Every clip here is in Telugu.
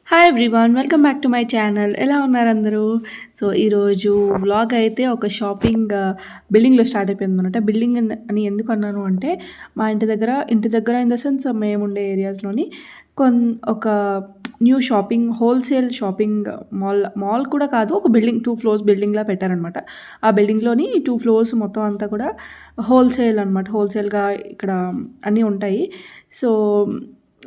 Hi everyone, welcome back to my channel. ఎలా ఉన్నారు అందరూ? సో ఈరోజు వ్లాగ్ అయితే ఒక షాపింగ్ బిల్డింగ్లో స్టార్ట్ అయిపోయింది అనమాట. బిల్డింగ్ అని ఎందుకు అన్నాను అంటే, మా ఇంటి దగ్గర ఇన్ ద సెన్స్ మేము ఉండే ఏరియాస్లోని ఒక న్యూ హోల్సేల్ షాపింగ్ మాల్ కూడా కాదు, ఒక బిల్డింగ్ 2 ఫ్లోర్స్ బిల్డింగ్లా పెట్టారనమాట. ఆ బిల్డింగ్లోని 2 ఫ్లోర్స్ మొత్తం అంతా కూడా హోల్సేల్ అనమాట. హోల్సేల్గా ఇక్కడ అన్నీ ఉంటాయి. సో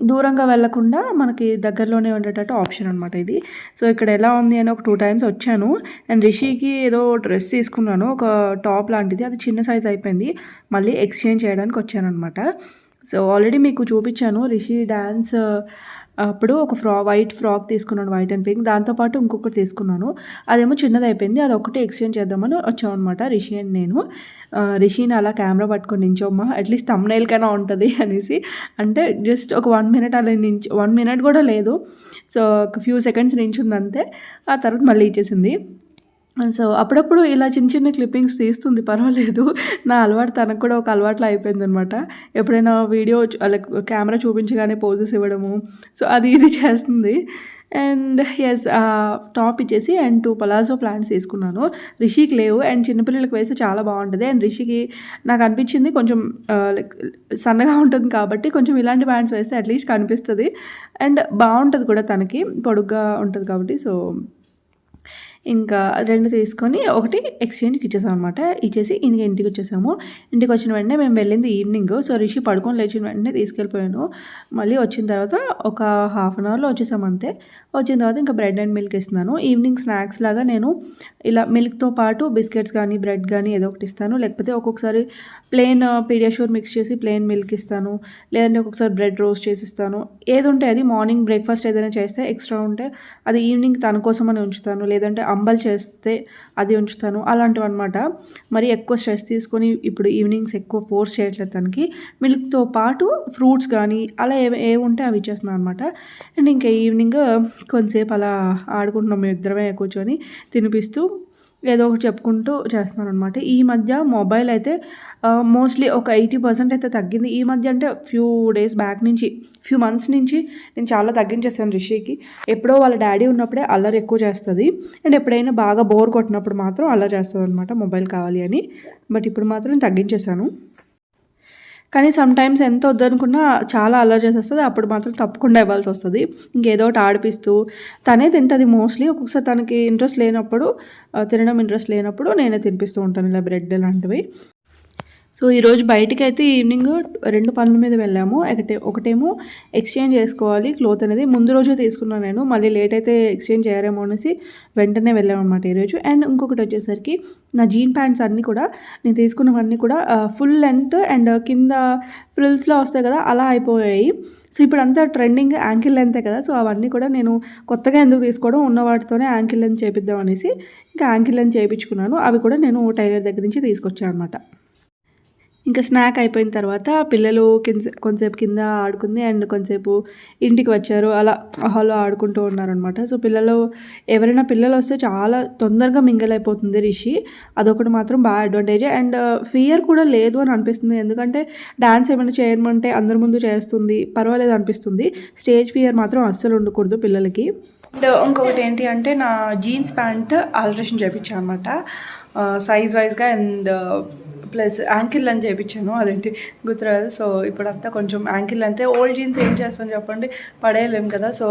దూరంగా వెళ్ళకుండా మనకి దగ్గరలోనే ఉండేటట్టు ఆప్షన్ అనమాట ఇది. సో ఇక్కడ ఎలా ఉంది అని ఒక 2 టైమ్స్ వచ్చాను. అండ్ రిషికి ఏదో డ్రెస్ తీసుకున్నాను, ఒక టాప్ లాంటిది. అది చిన్న సైజ్ అయిపోయింది, మళ్ళీ ఎక్స్చేంజ్ చేయడానికి వచ్చాను అనమాట. సో ఆల్రెడీ మీకు చూపించాను, రిషి డ్యాన్స్ అప్పుడు ఒక వైట్ ఫ్రాక్ తీసుకున్నాను, వైట్ అండ్ పింక్. దాంతోపాటు ఇంకొకటి తీసుకున్నాను, అదేమో చిన్నది అయిపోయింది. అది ఒకటి ఎక్స్చేంజ్ చేద్దామని వచ్చామన్నమాట రిషి అండ్ నేను. రిషిని అలా కెమెరా పట్టుకొని నించోమ్మా, అట్లీస్ట్ థంబ్నెయిల్కైనా ఉంటుంది అనేసి. అంటే జస్ట్ ఒక 1 మినిట్ అలా 1 మినిట్ కూడా లేదు. సో ఒక ఫ్యూ సెకండ్స్ నించుంది అంతే. ఆ తర్వాత మళ్ళీ ఇచ్చేసింది. సో అప్పుడప్పుడు ఇలా చిన్న చిన్న క్లిప్పింగ్స్ తీస్తుంది, పర్వాలేదు. నా అలవాటు తనకు కూడా ఒక అలవాట్లో అయిపోయిందనమాట. ఎప్పుడైనా వీడియో లైక్ కెమెరా చూపించగానే పోజెస్ ఇవ్వడము, సో అది ఇది చేస్తుంది. అండ్ ఎస్, టాప్ ఇచ్చేసి అండ్ 2 పలాజో ప్యాంట్స్ తీసుకున్నాను. రిషికి లేవు, అండ్ చిన్నపిల్లలకి వేస్తే చాలా బాగుంటుంది. అండ్ రిషికి నాకు అనిపించింది కొంచెం లైక్ సన్నగా ఉంటుంది కాబట్టి కొంచెం ఇలాంటి ప్యాంట్స్ వేస్తే అట్లీస్ట్ కనిపిస్తుంది అండ్ బాగుంటుంది కూడా, తనకి పొడుగ్గా ఉంటుంది కాబట్టి. సో ఇంకా 2 తీసుకొని ఒకటి ఎక్స్చేంజ్కి ఇచ్చేసాం అనమాట. ఇచ్చేసి ఇంటికి వచ్చేసాము. ఇంటికి వచ్చిన వెంటనే మేము వెళ్ళింది ఈవినింగ్. సో రిషి పడుకొని లేచిన వెంటనే తీసుకెళ్ళిపోయాను. మళ్ళీ వచ్చిన తర్వాత ఒక హాఫ్ అన్ అవర్లో వచ్చేసాము అంతే. వచ్చిన తర్వాత ఇంకా బ్రెడ్ అండ్ మిల్క్ ఇస్తున్నాను. ఈవినింగ్ స్నాక్స్ లాగా నేను ఇలా మిల్క్తో పాటు బిస్కెట్స్ కానీ బ్రెడ్ కానీ ఏదో ఒకటి ఇస్తాను. లేకపోతే ఒక్కొక్కసారి ప్లెయిన్ పీడియాష్యూర్ మిక్స్ చేసి ప్లెయిన్ మిల్క్ ఇస్తాను, లేదంటే ఒక్కొక్కసారి బ్రెడ్ రోస్ట్ చేసి ఇస్తాను. ఏది ఉంటే అది. మార్నింగ్ బ్రేక్ఫాస్ట్ ఏదైనా చేస్తే ఎక్స్ట్రా ఉంటే అది ఈవినింగ్ తన కోసం అని ఉంచుతాను, లేదంటే అంబల్ చేస్తే అది ఉంచుతాను, అలాంటివి అనమాట. మరి ఎక్కువ స్ట్రెస్ తీసుకొని ఇప్పుడు ఈవినింగ్స్ ఎక్కువ ఫోర్స్ చేయట్లేదు తనకి. మిల్క్తో పాటు ఫ్రూట్స్ కానీ అలా ఏవి ఉంటే అవి ఇచ్చేస్తున్నాను అనమాట. అండ్ ఇంకా ఈవినింగ్ కొంతసేపు అలా ఆడుకుంటున్నాం మేము ఇద్దరమే కూర్చొని, తినిపిస్తూ ఏదో ఒకటి చెప్పుకుంటూ చేస్తున్నాను అనమాట. ఈ మధ్య మొబైల్ అయితే మోస్ట్లీ ఒక 80% అయితే తగ్గింది. ఈ మధ్య అంటే ఫ్యూ మంత్స్ నుంచి నేను చాలా తగ్గించేసాను రిషికి. ఎప్పుడో వాళ్ళ డాడీ ఉన్నప్పుడే అల్లరి ఎక్కువ చేస్తుంది, అండ్ ఎప్పుడైనా బాగా బోర్ కొట్టినప్పుడు మాత్రం అల్లరి చేస్తుంది అనమాట, మొబైల్ కావాలి అని. బట్ ఇప్పుడు మాత్రం తగ్గించేశాను. కానీ సమ్టైమ్స్ ఎంత వద్దనుకున్నా చాలా అల్లరి చేసేస్తుంది, అప్పుడు మాత్రం తప్పకుండా ఇవ్వాల్సి వస్తుంది. ఇంకేదో ఒకటి ఆడిపిస్తూ తనే తింటుంది మోస్ట్లీ. ఒక్కొక్కసారి తనకి తినడం ఇంట్రెస్ట్ లేనప్పుడు నేనే తినిపిస్తూ ఉంటాను, ఇలా బ్రెడ్ లాంటివి. సో ఈరోజు బయటికి అయితే ఈవినింగ్ 2 పనుల మీద వెళ్ళాము. ఒకటేమో ఎక్స్చేంజ్ చేసుకోవాలి క్లోత్ అనేది, ముందు రోజే తీసుకున్నాను నేను, మళ్ళీ లేట్ అయితే ఎక్స్చేంజ్ చేయరేమో అనేసి వెంటనే వెళ్ళాము అనమాట ఈరోజు. అండ్ ఇంకొకటి వచ్చేసరికి నా జీన్ ప్యాంట్స్ అన్నీ కూడా నేను తీసుకున్నవన్నీ కూడా ఫుల్ లెంత్ అండ్ కింద ఫ్రిల్స్లో వస్తాయి కదా, అలా అయిపోయాయి. సో ఇప్పుడు అంతా ట్రెండింగ్ యాంకిల్ లెంతే కదా, సో అవన్నీ కూడా నేను కొత్తగా ఎందుకు తీసుకోవడం, ఉన్న వాటితోనే యాంకిల్ లెంత్ చేపిద్దాం అనేసి ఇంకా యాంకిల్ లెంత్ చేయించుకున్నాను. అవి కూడా నేను టైలర్ దగ్గర నుంచి తీసుకొచ్చాను అనమాట. ఇంకా స్నాక్ అయిపోయిన తర్వాత పిల్లలు కొంతసేపు కింద ఆడుకుంది, అండ్ కొంతసేపు ఇంటికి వచ్చారు, అలా హాల్లో ఆడుకుంటూ ఉన్నారనమాట. సో ఎవరైనా పిల్లలు వస్తే చాలా తొందరగా మింగిల్ అయిపోతుంది రిషి, అదొకటి మాత్రం బాగా అడ్వాంటేజ్. అండ్ ఫియర్ కూడా లేదు అని అనిపిస్తుంది, ఎందుకంటే డాన్స్ ఏమైనా చేయమంటే అందరి ముందు చేస్తుంది, పర్వాలేదు అనిపిస్తుంది. స్టేజ్ ఫియర్ మాత్రం అస్సలు ఉండకూడదు పిల్లలకి. అండ్ ఇంకొకటి ఏంటి అంటే, నా జీన్స్ ప్యాంట్ ఆల్టరేషన్ చేయించాను అనమాట, సైజ్ వైజ్గా. అండ్ ప్లస్ యాంకిల్ లెంత్ చేయించాను, అదేంటి గుర్తురాదు. సో ఇప్పుడంతా కొంచెం యాంకిల్ లెంత్. ఓల్డ్ జీన్స్ ఏం చేస్తాను చెప్పండి, పడేయలేము కదా. సో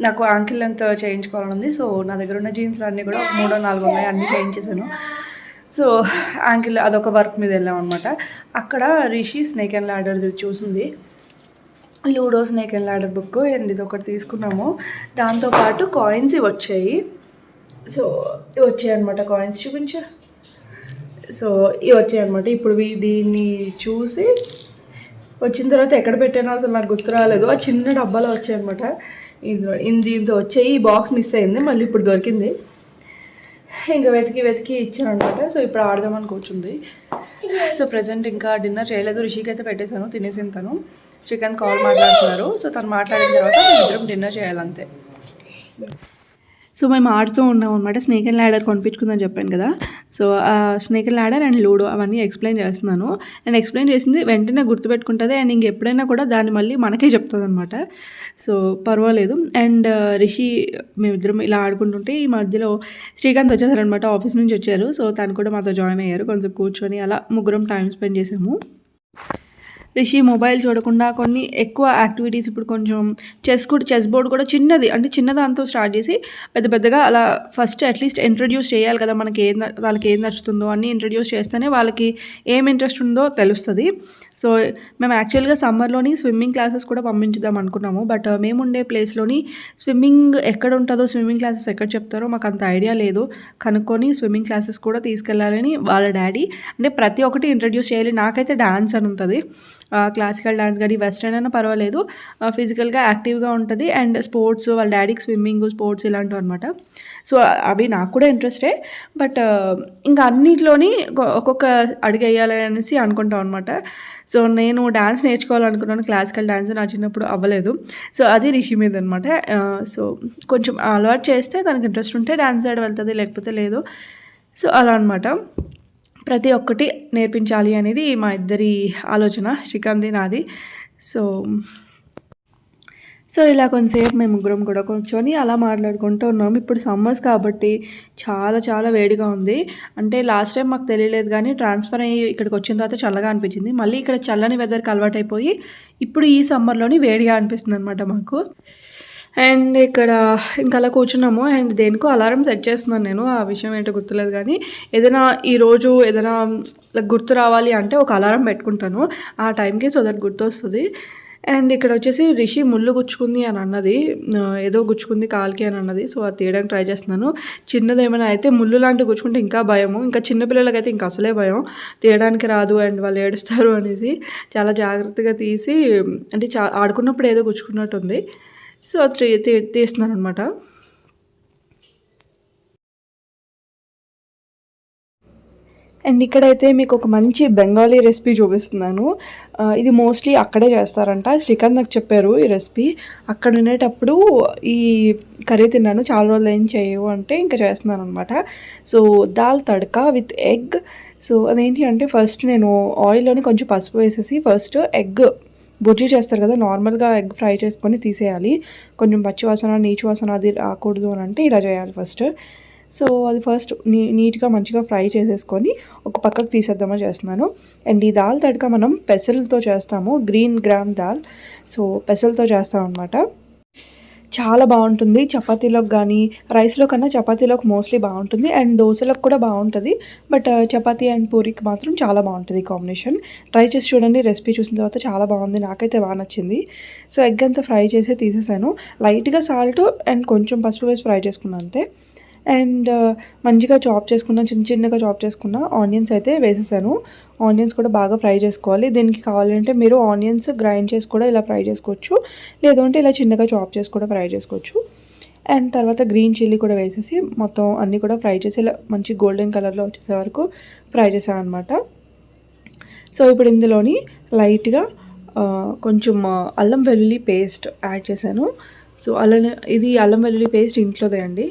నాకు యాంకిల్ లెంత్ చేయించుకోవాలని ఉంది. సో నా దగ్గర ఉన్న జీన్స్లు అన్నీ కూడా 3-4 ఉన్నాయి, అన్నీ చేయించేసాను. సో యాంకిల్ అదొక వర్క్ మీద వెళ్ళాం అనమాట. అక్కడ రిషి స్నేక్ అండ్ ల్యాడర్ చూసింది, ludo snake and ladder book, and ఇది ఒకటి తీసుకున్నాము. దాంతోపాటు కాయిన్స్ ఇవి వచ్చాయి. సో ఇవి వచ్చాయి అనమాట, కాయిన్స్ చూపించా. సో ఇవి వచ్చాయి అనమాట. ఇప్పుడు దీన్ని చూసి వచ్చిన తర్వాత ఎక్కడ పెట్టానో అసలు నాకు గుర్తు రాలేదు. ఆ చిన్న డబ్బాలో వచ్చాయన్నమాట. దీంతో వచ్చాయి. ఈ బాక్స్ మిస్ అయింది, మళ్ళీ ఇప్పుడు దొరికింది. ఇంకా వెతికి ఇచ్చాను అనమాట. సో ఇప్పుడు ఆడదామని కూర్చుంది. సో ప్రజెంట్ ఇంకా డిన్నర్ చేయలేదు, రిషికి అయితే పెట్టేశాను, తినేసిన తను. చికెన్ కాల్ మాట్లాడుతున్నారు. సో తను మాట్లాడిన తర్వాత ఇద్దరం డిన్నర్ చేయాలంతే. సో మేము ఆడుతూ ఉన్నాం అనమాట. స్నేక్ అండ్ ల్యాడర్ కొనిపించుకుందని చెప్పాను కదా! So, snake and ladder and ludo అవన్నీ ఎక్స్‌ప్లెయిన్ చేస్తున్నాను. అండ్ ఎక్స్‌ప్లెయిన్ చేసింది వెంటనే గుర్తుపెట్టుకుంటది. అండ్ ఇంకెప్పుడైనా కూడా దాన్ని మళ్ళీ మనకే చెప్తదనమాట. సో, పర్వాలేదు. అండ్ రిషి మేమిద్దరం ఇలా ఆడుకుంటుంటే ఈ మధ్యలో శ్రీకాంత్ వచ్చేసారనమాట. ఆఫీస్ నుంచి వచ్చారు. సో, తను కూడా మాతో జాయిన్ అయ్యారు. కొంచెం కూర్చొని అలా ముగ్గురం టైమ్ స్పెండ్ చేసాము. రిషి మొబైల్ చూడకుండా కొన్ని ఎక్కువ యాక్టివిటీస్ ఇప్పుడు కొంచెం చెస్ బోర్డ్ కూడా చిన్నది అంటే చిన్నదాంతో స్టార్ట్ చేసి పెద్ద పెద్దగా అలా ఫస్ట్ అట్లీస్ట్ ఇంట్రడ్యూస్ చేయాలి కదా మనకి వాళ్ళకి ఏం నచ్చుతుందో అన్నీ ఇంట్రడ్యూస్ చేస్తేనే వాళ్ళకి ఏం ఇంట్రెస్ట్ ఉందో తెలుస్తుంది. సో మేము యాక్చువల్గా సమ్మర్లోని స్విమ్మింగ్ క్లాసెస్ కూడా పంపించుదాం అనుకున్నాము. బట్ మేముండే ప్లేస్లోని స్విమ్మింగ్ ఎక్కడ ఉంటుందో స్విమ్మింగ్ క్లాసెస్ ఎక్కడ చెప్తారో మాకు అంత ఐడియా లేదు. కనుక్కొని స్విమ్మింగ్ క్లాసెస్ కూడా తీసుకెళ్ళాలని వాళ్ళ డాడీ అంటే ప్రతి ఒక్కటి ఇంట్రడ్యూస్ చేయాలి. నాకైతే డాన్స్ అని ఉంటుంది. క్లాసికల్ డాన్స్ కానీ వెస్ట్రన్ అయినా పర్వాలేదు. ఫిజికల్గా యాక్టివ్గా ఉంటుంది. అండ్ స్పోర్ట్స్ వాళ్ళ డాడీకి స్విమ్మింగ్ స్పోర్ట్స్ ఇలాంటివి అనమాట. సో అవి నాకు కూడా ఇంట్రెస్టే. బట్ ఇంకా అన్నిట్లోని ఒక్కొక్క అడుగు వేయాలి అనేసి అనుకుంటాం అనమాట. సో నేను డాన్స్ నేర్చుకోవాలనుకున్నాను. క్లాసికల్ డాన్స్ నా చిన్నప్పుడు అవ్వలేదు. సో అది రిషి మీద అనమాట. సో కొంచెం అలవాటు చేస్తే తనకి ఇంట్రెస్ట్ ఉంటే డాన్స్ సైడ్ వెళ్తుంది, లేకపోతే లేదు. సో అలా అనమాట. ప్రతి ఒక్కటి నేర్పించాలి అనేది మా ఇద్దరి ఆలోచన, శ్రీకాంత్ది నాది. సో ఇలా కొంతసేపు మేము ముగ్గురం కూడా కూర్చొని అలా మాట్లాడుకుంటూ ఉన్నాము. ఇప్పుడు సమ్మర్స్ కాబట్టి చాలా చాలా వేడిగా ఉంది. అంటే లాస్ట్ టైం మాకు తెలియలేదు కానీ ట్రాన్స్ఫర్ అయ్యి ఇక్కడికి వచ్చిన తర్వాత చల్లగా అనిపించింది. మళ్ళీ ఇక్కడ చల్లని వెదర్కి అలవాటైపోయి ఇప్పుడు ఈ సమ్మర్లోని వేడిగా అనిపిస్తుంది అనమాట మాకు. అండ్ ఇక్కడ ఇంకా అలా కూర్చున్నాము. అండ్ దేనికో అలారం సెట్ చేస్తున్నాను నేను. ఆ విషయం ఏంటో గుర్తులేదు కానీ ఏదైనా ఈరోజు ఏదైనా గుర్తు రావాలి అంటే ఒక అలారం పెట్టుకుంటాను ఆ టైంకి. సో దట్ గుర్తు వస్తుంది. అండ్ ఇక్కడ వచ్చేసి రిషి ముళ్ళు గుచ్చుకుంది అని అన్నది, ఏదో గుచ్చుకుంది కాలికి అని అన్నది. సో అది తీయడానికి ట్రై చేస్తున్నాను. చిన్నది ఏమైనా అయితే ముళ్ళు లాంటివి గుచ్చుకుంటే ఇంకా భయము. ఇంకా చిన్నపిల్లలకైతే ఇంకా అసలే భయం, తీయడానికి రాదు అండ్ వాళ్ళు ఏడుస్తారు అనేసి చాలా జాగ్రత్తగా తీసి అంటే ఆడుకున్నప్పుడు ఏదో గుచ్చుకున్నట్టుంది. సో అది తీస్తున్నాను అనమాట. అండ్ ఇక్కడైతే మీకు ఒక మంచి బెంగాలీ రెసిపీ చూపిస్తున్నాను. ఇది మోస్ట్లీ అక్కడే చేస్తారంట. శ్రీకాంత్ నాకు చెప్పారు ఈ రెసిపీ. అక్కడ ఉండేటప్పుడు ఈ కర్రీ తిన్నాను. చాలా రోజులు ఏం చేయవు అంటే ఇంకా చేస్తున్నాను అనమాట. So dal tadka with egg. So అదేంటి అంటే ఫస్ట్ నేను ఆయిల్లోని కొంచెం పసుపు వేసేసి ఫస్ట్ ఎగ్ బుర్జీ చేస్తారు కదా, నార్మల్గా ఎగ్ ఫ్రై చేసుకొని తీసేయాలి. కొంచెం పచ్చి వాసన నీచు వాసన అది రాకూడదు అని అంటే ఇలా చేయాలి ఫస్ట్. సో అది ఫస్ట్ నీట్గా మంచిగా ఫ్రై చేసేసుకొని ఒక పక్కకు తీసేద్దామని చేస్తున్నాను. అండ్ ఈ దాల్ తడక మనం పెసలతో చేస్తాము, గ్రీన్ గ్రామ్ దాల్. సో పెసలతో చేస్తాం అనమాట. చాలా బాగుంటుంది చపాతీలోకి కానీ రైస్లో కన్నా చపాతీలోకి మోస్ట్లీ బాగుంటుంది. అండ్ దోశలకు కూడా బాగుంటుంది. బట్ చపాతీ అండ్ పూరికి మాత్రం చాలా బాగుంటుంది కాంబినేషన్. ట్రై చేసి చూడండి. రెసిపీ చూసిన తర్వాత చాలా బాగుంది, నాకైతే బాగా నచ్చింది. సో ఎగ్ అంతా ఫ్రై చేసి తీసేసాను. లైట్గా సాల్ట్ అండ్ కొంచెం పసుపు వేసి ఫ్రై చేసుకున్నాను అంతే. అండ్ మంచిగా చాప్ చేసుకున్న చిన్నగా చాప్ చేసుకున్న ఆనియన్స్ అయితే వేసేసాను. ఆనియన్స్ కూడా బాగా ఫ్రై చేసుకోవాలి. దీనికి కావాలంటే మీరు ఆనియన్స్ గ్రైండ్ చేసి కూడా ఇలా ఫ్రై చేసుకోవచ్చు, లేదంటే ఇలా చిన్నగా చాప్ చేసి కూడా ఫ్రై చేసుకోవచ్చు. అండ్ తర్వాత గ్రీన్ చిల్లీ కూడా వేసేసి మొత్తం అన్నీ కూడా ఫ్రై చేసి ఇలా మంచి గోల్డెన్ కలర్లో వచ్చేసే వరకు ఫ్రై చేసాను అనమాట. సో ఇప్పుడు ఇందులోని లైట్గా కొంచెం అల్లం వెల్లుల్లి పేస్ట్ యాడ్ చేశాను. సో ఇది అల్లం వెల్లుల్లి పేస్ట్ ఇంట్లోదే అండి.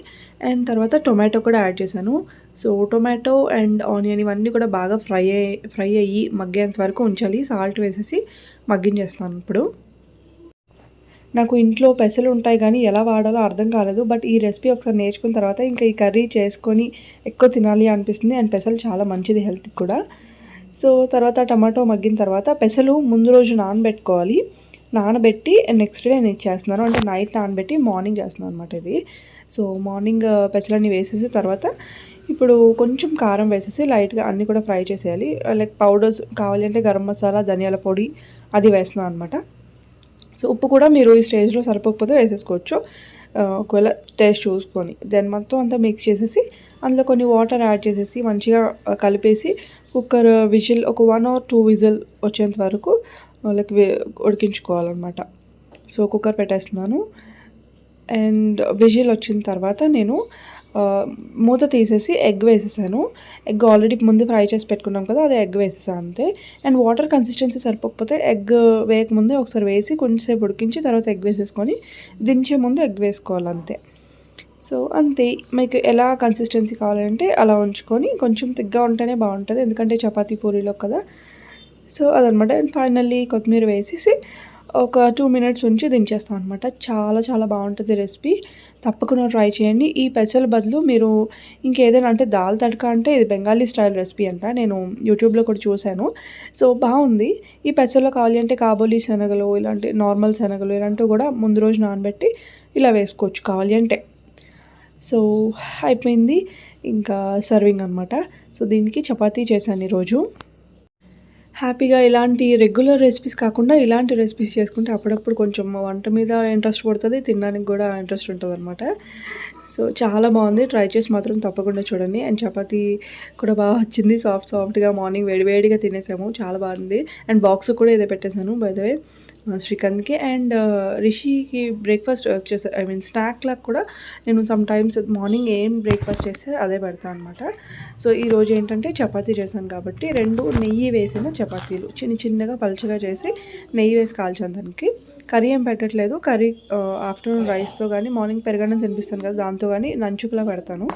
అండ్ తర్వాత టొమాటో కూడా యాడ్ చేశాను. సో టొమాటో అండ్ ఆనియన్ ఇవన్నీ కూడా బాగా ఫ్రై అయ్యి మగ్గేంత వరకు ఉంచాలి. సాల్ట్ వేసేసి మగ్గించేస్తాను. ఇప్పుడు నాకు ఇంట్లో పెసలు ఉంటాయి కానీ ఎలా వాడాలో అర్థం కాలేదు. బట్ ఈ రెసిపీ ఒకసారి నేర్చుకున్న తర్వాత ఇంకా ఈ కర్రీ చేసుకొని ఎక్కువ తినాలి అనిపిస్తుంది. అండ్ పెసలు చాలా మంచిది హెల్త్కి కూడా. సో తర్వాత టమాటో మగ్గిన తర్వాత పెసలు ముందు రోజు నానబెట్టి నెక్స్ట్ డే నేను చేస్తున్నాను. అంటే నైట్ నానబెట్టి మార్నింగ్ చేస్తున్నాను అనమాట ఇది. సో మార్నింగ్ పెసలన్నీ వేసేసి తర్వాత ఇప్పుడు కొంచెం కారం వేసేసి లైట్గా అన్నీ కూడా ఫ్రై చేసేయాలి. లైక్ పౌడర్స్ కావాలి అంటే గరం మసాలా, ధనియాల పొడి అది వేస్తున్నాను అనమాట. సో ఉప్పు కూడా మీరు ఈ స్టేజ్లో సరిపోకపోతే వేసేసుకోవచ్చు, ఒకవేళ టేస్ట్ చూసుకొని. దెన్ మొత్తం అంతా మిక్స్ చేసేసి అందులో కొన్ని వాటర్ యాడ్ చేసేసి మంచిగా కలిపేసి కుక్కర్ విజిల్ ఒక 1 or 2 విజిల్ వచ్చేంత వరకు లైక్ ఉడికించుకోవాలన్నమాట. సో కుక్కర్ పెట్టేస్తున్నాను. అండ్ విజిల్ వచ్చిన తర్వాత నేను మూత తీసేసి ఎగ్ వేసేసాను. ఎగ్ ఆల్రెడీ ముందు ఫ్రై చేసి పెట్టుకున్నాం కదా, అది ఎగ్ వేసేసాను అంతే. అండ్ వాటర్ కన్సిస్టెన్సీ సరిపోకపోతే ఎగ్ వేయకముందే ఒకసారి వేసి కొంచెంసేపు ఉడికించి తర్వాత ఎగ్ వేసేసుకొని దించే ముందు ఎగ్ వేసుకోవాలి అంతే. సో అంతే, మీకు ఎలా కన్సిస్టెన్సీ కావాలంటే అలా ఉంచుకొని, కొంచెం తిగ్గా ఉంటేనే బాగుంటుంది ఎందుకంటే చపాతీ పూరీలో కదా. సో అదనమాట. అండ్ ఫైనల్లీ కొత్తిమీర వేసేసి ఒక 2 మినిట్స్ ఉంచి దించేస్తాం అనమాట. చాలా చాలా బాగుంటుంది రెసిపీ, తప్పకుండా ట్రై చేయండి. ఈ పెసల బదులు మీరు ఇంకేదైనా అంటే దాల్ తడకా అంటే ఇది బెంగాలీ స్టైల్ రెసిపీ అంట, నేను యూట్యూబ్లో కూడా చూశాను. సో బాగుంది. ఈ పెసల్లో కావాలి అంటే కాబోలి శనగలు, ఇలాంటి నార్మల్ శనగలు ఇలాంటివి కూడా ముందు రోజు నానబెట్టి ఇలా వేసుకోవచ్చు కావాలి అంటే. సో అయిపోయింది, ఇంకా సర్వింగ్ అనమాట. సో దీనికి చపాతీ చేశాను ఈరోజు. హ్యాపీగా ఇలాంటి రెగ్యులర్ రెసిపీస్ కాకుండా ఇలాంటి రెసిపీస్ చేసుకుంటే అప్పుడప్పుడు కొంచెం వంట మీద ఇంట్రెస్ట్ పడుతుంది, తినడానికి కూడా ఇంట్రెస్ట్ ఉంటుంది అనమాట. సో చాలా బాగుంది, ట్రై చేసి మాత్రం తప్పకుండా చూడండి. అండ్ చపాతీ కూడా బాగా వచ్చింది, సాఫ్ట్గా మార్నింగ్ వేడివేడిగా తినేసాము, చాలా బాగుంది. అండ్ బాక్స్ కూడా ఇదే పెట్టేశాను బై ద వే శ్రీకాంత్కి. అండ్ రిషికి బ్రేక్ఫాస్ట్ వచ్చేసి ఐ మీన్ స్నాక్ లాగా కూడా నేను సమ్ టైమ్స్ మార్నింగ్ ఏం బ్రేక్ఫాస్ట్ చేస్తే అదే పెడతాను అనమాట. సో ఈరోజు ఏంటంటే చపాతీ చేశాను కాబట్టి 2 నెయ్యి వేసిన చపాతీలు చిన్నగా పలుచగా చేసి నెయ్యి వేసి కాల్చాను దానికి. కర్రీ ఏం పెట్టట్లేదు, కర్రీ ఆఫ్టర్నూన్ రైస్తో కానీ మార్నింగ్ పెరగడం తినిపిస్తాను కదా దాంతో కానీ నంచుకులా పెడతాను.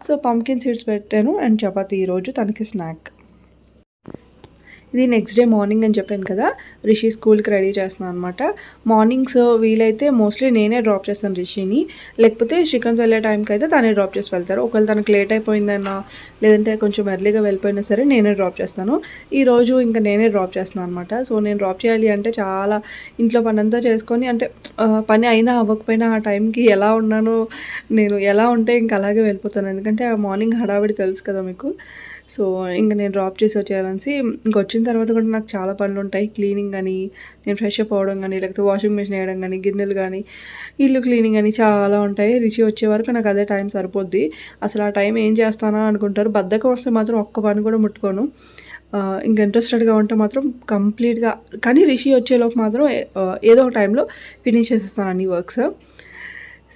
సో పంకిన్ సీడ్స్ పెట్టాను అండ్ చపాతీ ఈరోజు తనకి స్నాక్. ఇది నెక్స్ట్ డే మార్నింగ్ అని చెప్పాను కదా, రిషి స్కూల్కి రెడీ చేస్తున్నాను అనమాట. మార్నింగ్స్ వీలైతే మోస్ట్లీ నేనే డ్రాప్ చేస్తాను రిషిని, లేకపోతే శ్రీకాంత్ వెళ్ళే టైంకి అయితే తనే డ్రాప్ చేసి వెళ్తారు. ఒకవేళ తనకు లేట్ అయిపోయిందన్నా లేదంటే కొంచెం ఎర్లీగా వెళ్ళిపోయినా సరే నేనే డ్రాప్ చేస్తాను. ఈరోజు ఇంకా నేనే డ్రాప్ చేస్తున్నాను అనమాట. సో నేను డ్రాప్ చేయాలి అంటే చాలా ఇంట్లో పని అంతా చేసుకొని, అంటే పని అయినా అవ్వకపోయినా ఆ టైంకి ఎలా ఉన్నానో, నేను ఎలా ఉంటే ఇంక అలాగే వెళ్ళిపోతాను. ఎందుకంటే ఆ మార్నింగ్ హడావిడి తెలుసు కదా మీకు. సో ఇంక నేను డ్రాప్ చేసి వచ్చేయాలనేసి ఇంకొచ్చిన తర్వాత కూడా నాకు చాలా పనులు ఉంటాయి. క్లీనింగ్ కానీ, నేను ఫ్రెష్ అప్ అవ్వడం కానీ, లేకపోతే వాషింగ్ మిషన్ వేయడం కానీ, గిన్నెలు కానీ, ఇల్లు క్లీనింగ్ అని చాలా ఉంటాయి. రిషి వచ్చే వరకు నాకు అదే టైం సరిపోద్ది. అసలు ఆ టైం ఏం చేస్తానా అనుకుంటారు. బద్ధకం వస్తే మాత్రం ఒక్క పని కూడా ముట్టుకోను. ఇంక ఇంట్రెస్టెడ్గా ఉంటే మాత్రం కంప్లీట్గా, కానీ రిషి వచ్చేలోపు మాత్రం ఏదో ఒక టైంలో ఫినిష్ చేసేస్తాను అన్ని వర్క్స్.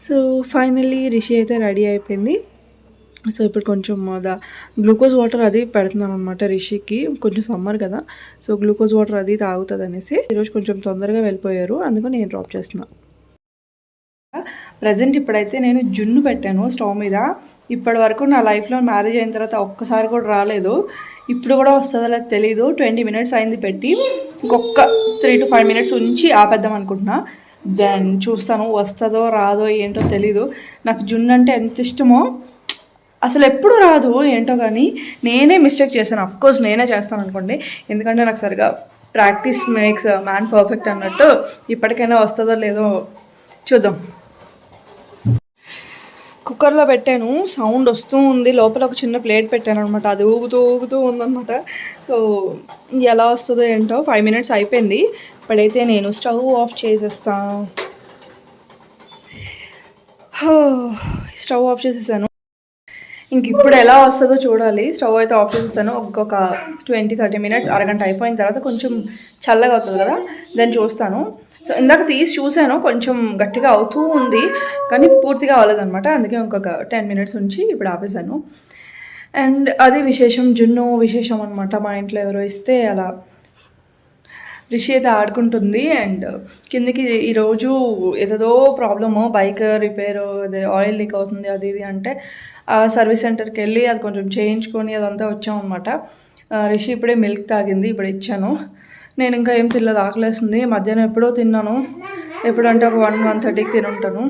సో ఫైనల్లీ రిషి అయితే రెడీ అయిపోయింది. సో ఇప్పుడు కొంచెం గ్లూకోజ్ వాటర్ అది పెడుతున్నాను అనమాట రిషికి, కొంచెం సమ్మర్ కదా. సో గ్లూకోజ్ వాటర్ అది తాగుతుంది అనేసి ఈరోజు కొంచెం తొందరగా వెళ్ళిపోయారు, అందుకని నేను డ్రాప్ చేస్తున్నా. ప్రజెంట్ ఇప్పుడైతే నేను జున్ను పెట్టాను స్టవ్ మీద. ఇప్పటి వరకు నా లైఫ్లో మ్యారేజ్ అయిన తర్వాత ఒక్కసారి కూడా రాలేదు, ఇప్పుడు కూడా వస్తుందో లేదు తెలీదు. 20 మినిట్స్ అయింది పెట్టి, ఇంకొక 3 to 5 మినిట్స్ ఉంచి ఆపేద్దాం అనుకుంటున్నా. దెన్ చూస్తాను వస్తుందో రాదో ఏంటో తెలీదు. నాకు జున్ను అంటే ఎంత ఇష్టమో అసలు ఎప్పుడు రాదు ఏంటో, కానీ నేనే మిస్టేక్ చేశాను. అఫ్కోర్స్ నేనే చేస్తాను అనుకోండి, ఎందుకంటే నాకు సరిగా ప్రాక్టీస్ మేక్స్ మ్యాన్ పర్ఫెక్ట్ అన్నట్టు. ఇప్పటికైనా వస్తుందో లేదో చూద్దాం. కుక్కర్లో పెట్టాను, సౌండ్ వస్తూ ఉంది. లోపల ఒక చిన్న ప్లేట్ పెట్టాను అనమాట, అది ఊగుతూ ఉందన్నమాట. సో ఎలా వస్తుందో ఏంటో. 5 మినిట్స్ అయిపోయింది. ఇప్పుడైతే నేను స్టవ్ ఆఫ్ చేసేస్తాను. స్టవ్ ఆఫ్ చేసేసాను. ఇంక ఇప్పుడు ఎలా వస్తుందో చూడాలి. స్టవ్ అయితే ఆఫ్ చేసేస్తాను. ఒక్కొక్క 20-30 మినిట్స్, అరగంట అయిపోయిన తర్వాత కొంచెం చల్లగా అవుతుంది కదా, దాన్ని చూస్తాను. సో ఇందాక తీసి చూశాను, కొంచెం గట్టిగా అవుతూ ఉంది కానీ పూర్తిగా అవ్వలేదన్నమాట. అందుకే ఇంకొక 10 మినిట్స్ ఉంచి ఇప్పుడు ఆపేసాను. అండ్ అది విశేషం, జున్ను విశేషం అనమాట. మా ఇంట్లో ఎవరో ఇస్తే అలా రిషి అయితే ఆడుకుంటుంది. అండ్ కిందకి ఈరోజు ఏదో ప్రాబ్లము, బైక్ రిపేరు, అదే ఆయిల్ లీక్ అవుతుంది అది ఇది అంటే సర్వీస్ సెంటర్కి వెళ్ళి అది కొంచెం చేయించుకొని అదంతా వచ్చామన్నమాట. రిషి ఇప్పుడే మిల్క్ తాగింది, ఇప్పుడు ఇచ్చాను. నేను ఇంకా ఏం తినలేదు, ఆకలేస్తుంది. మధ్యాహ్నం ఎప్పుడో తిన్నాను, ఎప్పుడంటే ఒక 1-1:30కి తినుంటాను.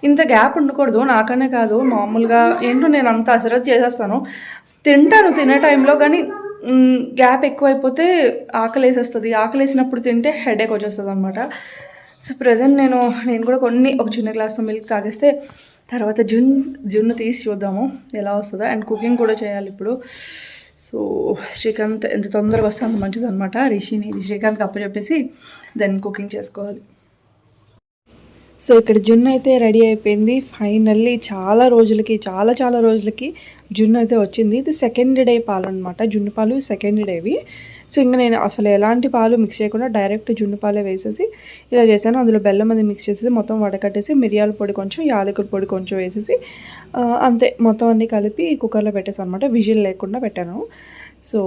ఇంత గ్యాప్ ఉండకూడదు, నాకనే కాదు మామూలుగా ఏంటో నేను అంత అసరత్ చేసేస్తాను. తింటాను తినే టైంలో, కానీ గ్యాప్ ఎక్కువైపోతే ఆకలేసేస్తుంది. ఆకలేసినప్పుడు తింటే హెడేక్ వచ్చేస్తుంది అనమాట. సో ప్రజెంట్ నేను కూడా ఒక చిన్న గ్లాస్తో మిల్క్ తాగేస్తే తర్వాత జున్ను తీసి చూద్దాము ఎలా వస్తుందో. అండ్ కుకింగ్ కూడా చేయాలి ఇప్పుడు. సో శ్రీకాంత్ ఎంత తొందరగా వస్తే అంత మంచిది అనమాట. శ్రీకాంత్కి అప్పచెప్పేసి దెన్ కుకింగ్ చేసుకోవాలి. సో ఇక్కడ జున్ను అయితే రెడీ అయిపోయింది ఫైనల్లీ. చాలా రోజులకి జున్ను అయితే వచ్చింది. ఇది సెకండ్ డే పాలు అనమాట, జున్ను పాలు సెకండ్ డేవి. సో ఇంకా నేను అసలు ఎలాంటి పాలు మిక్స్ చేయకుండా డైరెక్ట్ జున్ను పాలే వేసేసి ఇలా చేశాను. అందులో బెల్లం అది మిక్స్ చేసేసి మొత్తం వడకట్టేసి మిరియాల పొడి కొంచెం, యాలకుల పొడి కొంచెం వేసేసి అంతే మొత్తం అన్నీ కలిపి కుక్కర్లో పెట్టేసాను అనమాట. విజిల్ లేకుండా పెట్టాను. సో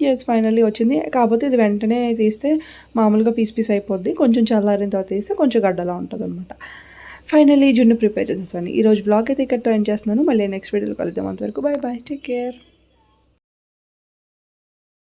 ఎస్ ఫైనల్లీ వచ్చింది. కాకపోతే ఇది వెంటనే తీస్తే మామూలుగా పీస్ అయిపోద్ది, కొంచెం చల్లారిన తర్వాత తీస్తే కొంచెం గడ్డలా ఉంటుంది అనమాట. ఫైనల్లీ జున్ను ప్రిపేర్ చేసేసాను. ఈరోజు బ్లాగ్ అయితే ఇక్కడితో ఎండ్ చేస్తున్నాను. మళ్ళీ నెక్స్ట్ వీడియోలో కలుద్దాం. అంతవరకు బాయ్ బాయ్, టేక్ కేర్.